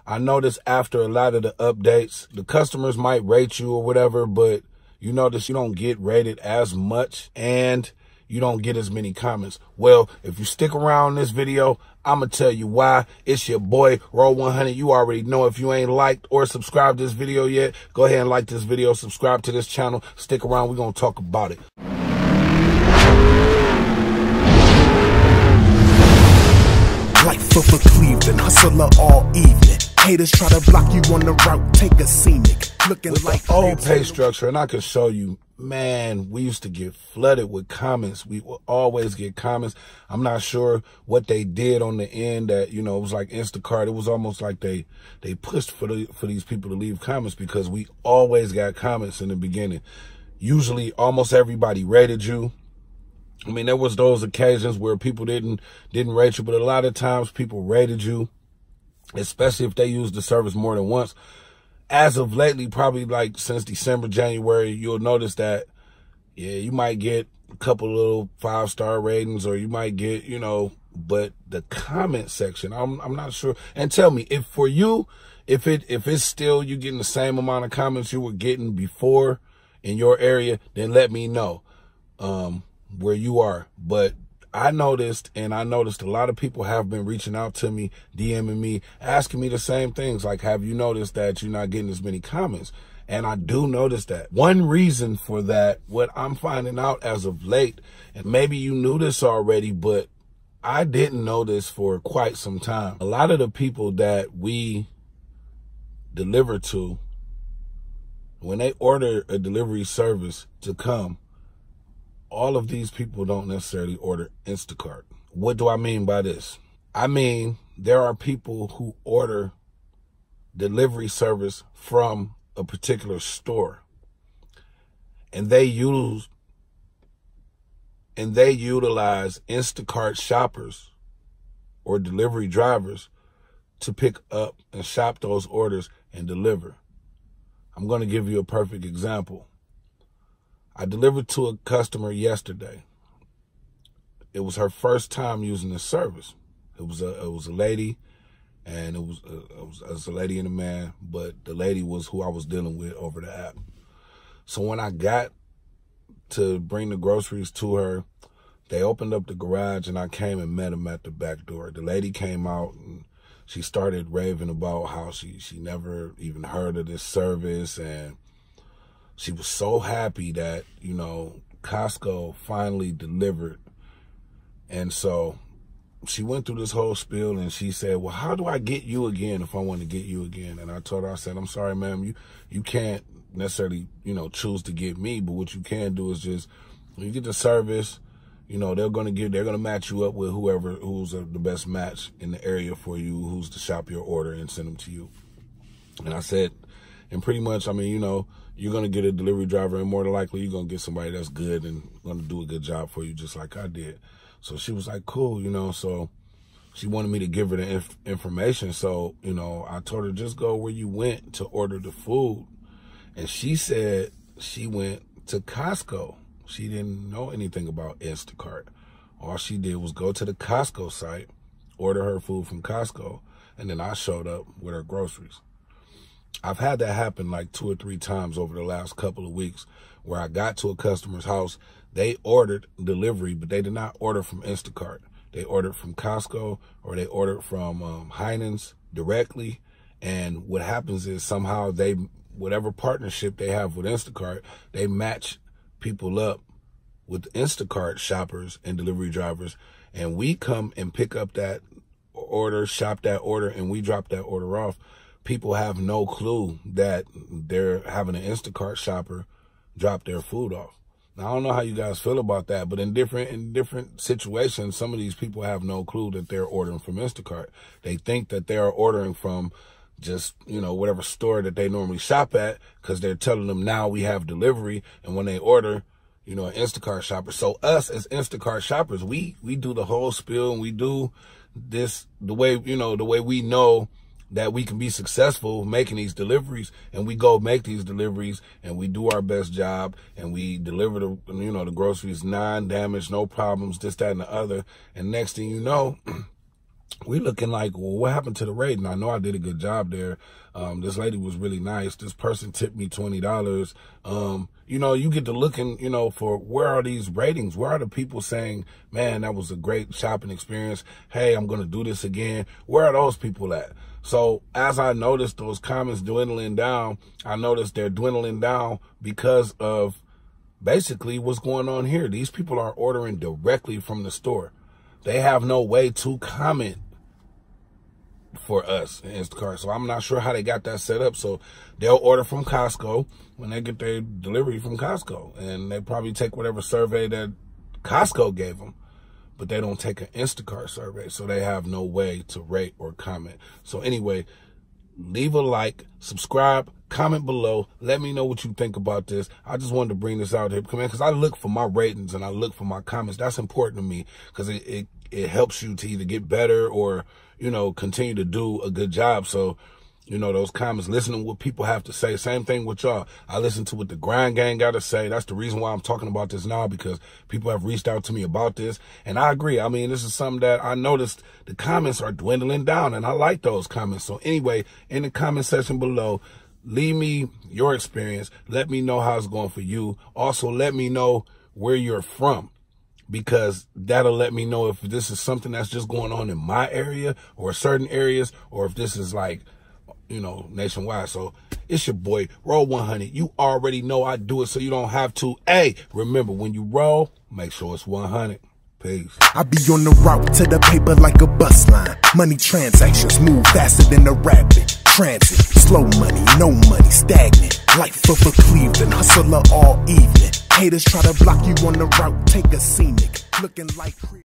I noticed after a lot of the updates, the customers might rate you or whatever, but you notice you don't get rated as much and you don't get as many comments. Well, if you stick around this video, I'm going to tell you why. It's your boy, Roll 100. You already know. If you ain't liked or subscribed to this video yet, go ahead and like this video, subscribe to this channel. Stick around. We're going to talk about it. Like for Cleveland, hustler all evening. Haters try to block you on the route, take a scenic. Looking with like the old pay structure, and I can show you, man, we used to get flooded with comments. We will always get comments. I'm not sure what they did on the end that, you know, it was like Instacart. It was almost like they pushed for these people to leave comments, because we always got comments in the beginning. Usually almost everybody rated you. I mean, there was those occasions where people didn't rate you, but a lot of times people rated you, especially if they used the service more than once. As of lately, probably like since December, January, you'll notice that, yeah, you might get a couple little 5-star ratings, or you might get, you know, but the comment section, I'm not sure. And tell me, if for you, if it's still you getting the same amount of comments you were getting before in your area, then let me know where you are. But I noticed a lot of people have been reaching out to me, DMing me, asking me the same things. Like, have you noticed that you're not getting as many comments? And I do notice that. One reason for that, what I'm finding out as of late, and maybe you knew this already, but I didn't know this for quite some time. A lot of the people that we deliver to, when they order a delivery service to come, all of these people don't necessarily order Instacart. What do I mean by this? I mean, there are people who order delivery service from a particular store, and they utilize Instacart shoppers or delivery drivers to pick up and shop those orders and deliver. I'm going to give you a perfect example. I delivered to a customer yesterday. It was her first time using this service. It was a lady, and it was a lady and a man, but the lady was who I was dealing with over the app. So when I got to bring the groceries to her, they opened up the garage, and I came and met them at the back door. The lady came out, and she started raving about how she never even heard of this service, and she was so happy that, you know, Costco finally delivered. And so she went through this whole spiel, and she said, well, how do I get you again if I want to get you again? And I told her, I said, I'm sorry, ma'am, you can't necessarily, you know, choose to get me, but what you can do is just, when you get the service, you know, they're going to match you up with who's the best match in the area for you, who's to shop your order and send them to you. And I said, and pretty much, I mean, you know, you're going to get a delivery driver, and more than likely you're going to get somebody that's good and going to do a good job for you, just like I did. So she was like, cool, you know, so she wanted me to give her the information. So, you know, I told her, just go where you went to order the food. And she said she went to Costco. She didn't know anything about Instacart. All she did was go to the Costco site, order her food from Costco, and then I showed up with her groceries. I've had that happen like 2 or 3 times over the last couple of weeks, where I got to a customer's house. They ordered delivery, but they did not order from Instacart. They ordered from Costco, or they ordered from Heinen's directly. And what happens is somehow whatever partnership they have with Instacart, they match people up with Instacart shoppers and delivery drivers. And we come and pick up that order, shop that order, and we drop that order off. People have no clue that they're having an Instacart shopper drop their food off. Now, I don't know how you guys feel about that, but in different situations, some of these people have no clue that they're ordering from Instacart. They think that they are ordering from just, you know, whatever store that they normally shop at, because they're telling them now we have delivery. And when they order, you know, an Instacart shopper. So us as Instacart shoppers, we do the whole spiel, and we do this the way, you know, the way we know that we can be successful making these deliveries, and we go make these deliveries, and we do our best job, and we deliver the, you know, the groceries non-damaged, no problems, this, that, and the other. And next thing you know, we looking like, well, what happened to the rating? I know I did a good job there. This lady was really nice. This person tipped me $20. You know, you get to looking, you know, for where are these ratings? Where are the people saying, man, that was a great shopping experience. Hey, I'm going to do this again. Where are those people at? So as I noticed those comments dwindling down, I noticed they're dwindling down because of basically what's going on here. These people are ordering directly from the store. They have no way to comment for us in Instacart. So I'm not sure how they got that set up. So they'll order from Costco when they get their delivery from Costco. And they probably take whatever survey that Costco gave them. But they don't take an Instacart survey. So they have no way to rate or comment. So anyway, leave a like, subscribe, comment below. Let me know what you think about this. I just wanted to bring this out here because I look for my ratings and I look for my comments. That's important to me because it helps you to either get better or, you know, continue to do a good job. So, you know, those comments, listening to what people have to say. Same thing with y'all. I listen to what the Grind Gang got to say. That's the reason why I'm talking about this now, because people have reached out to me about this. And I agree. I mean, this is something that I noticed the comments are dwindling down, and I like those comments. So anyway, in the comment section below, leave me your experience. Let me know how it's going for you. Also, let me know where you're from, because that'll let me know if this is something that's just going on in my area or certain areas, or if this is like, you know, nationwide. So it's your boy, Roll 100. You already know I do it so you don't have to. Hey, remember, when you roll, make sure it's 100. Peace. I be on the route to the paper like a bus line. Money transactions move faster than a rapid transit. Slow money, no money, stagnant. Life of a Cleveland hustler all evening. Haters try to block you on the route, take a scenic. Looking like